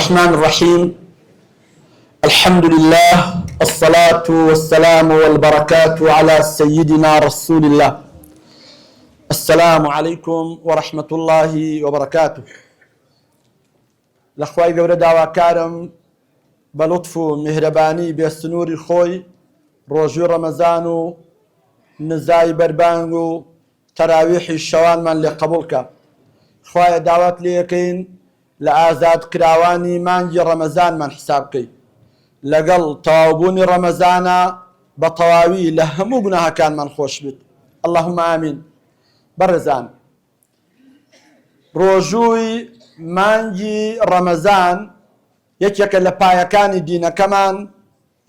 الرحمن الرحيم الحمد لله الصلاة والسلام والبركات على سيدنا رسول الله السلام عليكم ورحمة الله وبركاته لأخوائي قورة دعوة كارم بلطف مهرباني بسنور خوي روجو رمضانو نزاي بربانغو تراويح الشوان من لقبولك خواهي دعوات ليكين لآزاد كراواني مانجي رمضان من حسابكي لقل طوابوني رمضانا بطواوي لهمو قناها كان من خوش بيت اللهم آمين برزان روجوي مانجي رمضان يكيك لبايكان دينا كمان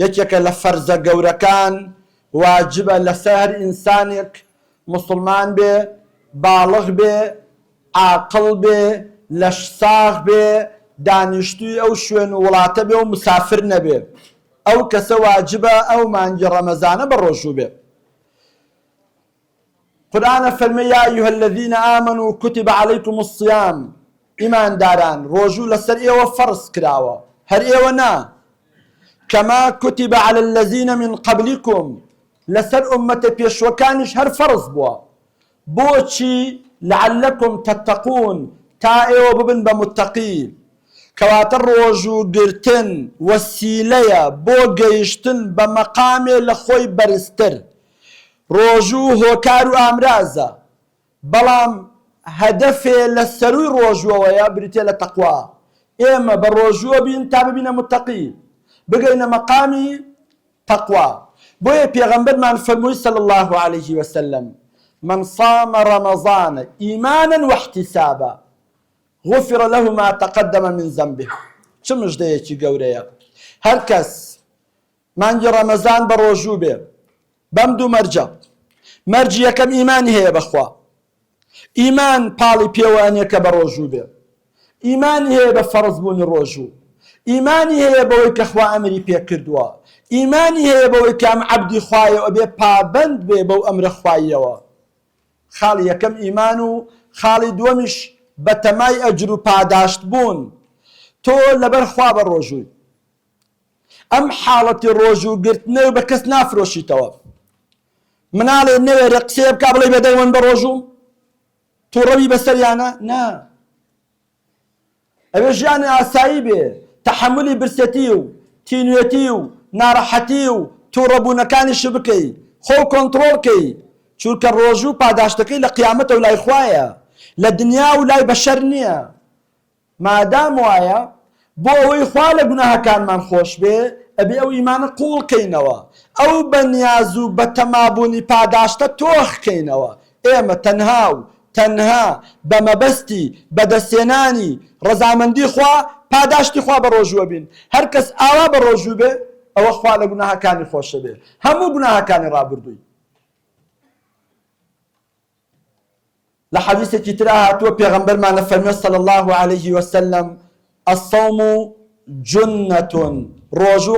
يكيك لفرز قوركان واجب لسهر إنسانك مسلمان بي بالغ بي عاقل بي لشساغ بي دانشتوی ئەو شوێن و وڵاتە بێ و مسافر نەبێ ئەو کەسە واجبە ئەو مانگی ڕەمەزانە بە ڕۆژوو بێ. قورئانە فەرمێ یا ئەیها الذین ئامنوا کتب عەلەیکم الصیام ئیمانداران ڕۆژوو لەسەر ئێوە فەرز کراوە هەر ئێوە نا کەما کتب عەلی الذین من قبلکم لەسەر ئومەتە پێشوەکانیش هەر فەرز بووە بۆچی لعلکم تتقون تا ئێوە ببن بە متەقی کەواتە ڕۆژوو گرتن وەسیلەیە بۆ گەیشتن بە مەقامێ لە خۆی بەرزتر ڕۆژوو هۆکار و ئامرازە بەڵام هەدەفێ لە سەرووی ڕۆژوەوەیە بریتێ لە تەقوا ئێمە بە ڕۆژووە بین تا ببینە متەقی بگەینە مەقامی تەقوا بۆیە پێغەمبەرمان فەرمووی صلی الله عليه وسلم من صام رمضان إيمانا واحتسابا غفر له ما تقدم من ذنبه چه مژدەیەکی گەورەیە هەر کەس مانگی ڕەمەزان بە ڕۆژوو بێ بەم دوو مەرجە مەرجی یەکەم ئیمانی هەیە بەخوا ئیمان پاڵی پێوە ئەنێ کە بە ڕۆژوو بێ ئیمانی هەیە بە فەرزبوونی ڕۆژوو ئیمانی هەیە بەوەی کە خوا ئەمری پێ کردووە ئیمانی هەیە بەوەی کە ئەم عەبدی خوایەوە بێ پابەند بێ بەو ئەمرە خوایەوە خاڵی یەکەم ئیمان و خاڵی دووەمیش بە تەمای ئەجر و پاداشت بوون تۆ لەبەر خوا بە ڕۆژووی ئەم حاڵەتی ڕۆژوو گرتنە بە کەس نافرۆشیتەوە مناڵێ نەوێرە قسێ بکا بڵێ بەدەی بە ڕۆژوو تووڕەوی بەسەریانە نا ئەوێ ژیانی ئاسایی بێ تەحەمولی برسەتی و تینوێتی و ناڕەحەتی و تووڕەبوونەکانیش بکەی خۆ کۆنتڕۆڵکەی چونکە ڕۆژوو پاداشتەکەی لە قیامەتە و لای خوایە لە دنیا و لای بەشەر نییە مادام وایە بۆ ئەوەی خوا لە گوناهەکانمان خۆش بێ ئەبێ ئەو ئیمانە قوڵکەینەوە ئەو بەنیاز و بە تەمابوونی پاداشتە تۆخکەینەوە ئێمە تەنها و تەنها بە مەبەستی بەدەستێنانی ڕەزامەندی خوا پاداشتی خوا بە ڕۆژووە بین هەر کەس ئاوا بە ڕۆژوو بێ ئەوە خوا لە گوناهەکانی خۆشە بێ هەموو گوناهەکانی ڕابردووی لحديث كتراها تو پیغمبر ما نفرمي صلى الله عليه وسلم الصوم جنة روجو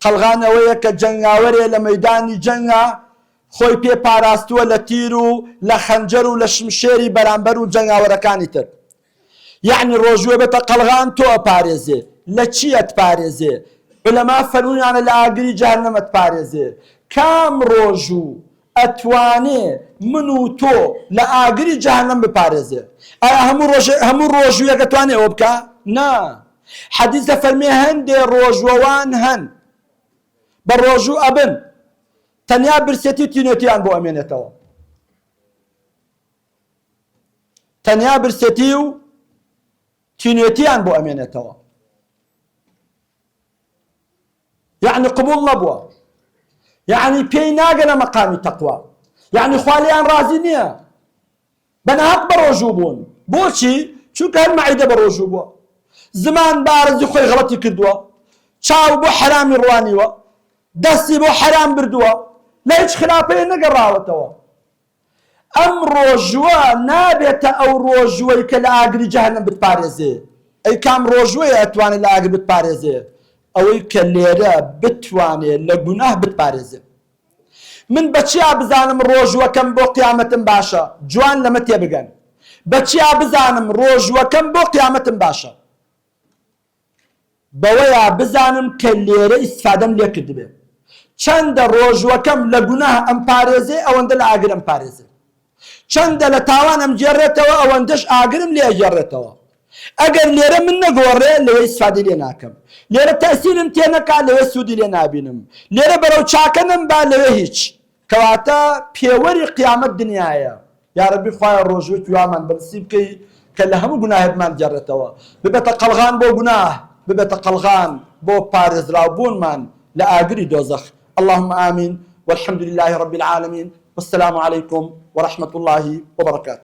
قلغانا ويك جنگاوري لميداني جنگا خوي بي پاراستو لتيرو لخنجرو لشمشيري برانبرو جنگاوركاني تر يعني روجو بتا قلغان تو پاريزي لچيت پاريزي علماء فرمون يعني لآقري جهنم پاريزي كام روجو ئەتوانێ من و تۆ لە ئاگری جەهەنەم بپارێزێ ئایا هەموو ڕۆژوویەک ئەتوانێ ئەوە بکە؟ نا حەدیثە فەرمێ هەندێ ڕۆژوەوان هەن بە ڕۆژوو ئەبن تەنیا برسێتی و تینوێتیان بۆ ئەمێنێتەوە تەنیا برسێتی و تینوێتیان بۆ ئەمێنێتەوە یعنی قبول نەبووە يعني بي ناقنا مقامي تقوى يعني خواليان رازي نيا بنهاق بروجوبون بوشي شو كان معيدة بروجوبوا زمان بارزي خوي غلطي كردوا شاو بو حرامي روانيوا دسي بو حرام بردوا لا يش خلافي نقراوتوا ام روجوا نابت او روجوا كالاقري جهنم بتبارزي اي كام روجوا اتواني الاقري بتبارزي ئەوەی کە لێرە بتوانێ لە گوناه بتپارێزێ من بەچیا بزانم ڕۆژوەکەم بۆ قیامەتم باشە جوان لەمە تێبگەن بەچیا بزانم ڕۆژوەکەم بۆ قیامەتم باشە بەوەیە بزانم کە لێرە ئیسفادەم لێ کردبێ چەندە ڕۆژوەکەم لە گوناه ئەم پارێزێ ئەوەندە لە ئاگرم پارێزێ چەندە لە تاوانم جێڕێتەوە ئەوەندەش ئاگرم لێ ئەجێڕێتەوە ئەگەر لێرە من نەگۆڕێ لەوێ ئیسفادی لێ ناکەم لێرە تەسیرم تێ نەکات لەوێ سوودی لێ نابینم لێرە بەرەو چاکەنم با لەوێ هیچ کەواتە پێوەری قیامەت دنیاە یا رەبی خوایە ڕۆژوەی توامان بەنسیب بکەی کە لە هەموو گوناهێکمان جێڕێتەوە ببێتە قەڵغان بۆ گوناه ببێتە قەڵغان بۆ پارێزراوبوونمان لە ئاگری دۆزەخ اللهم آمين والحمد لله رب العالمين والسلام عليكم ورحمة الله وبركاته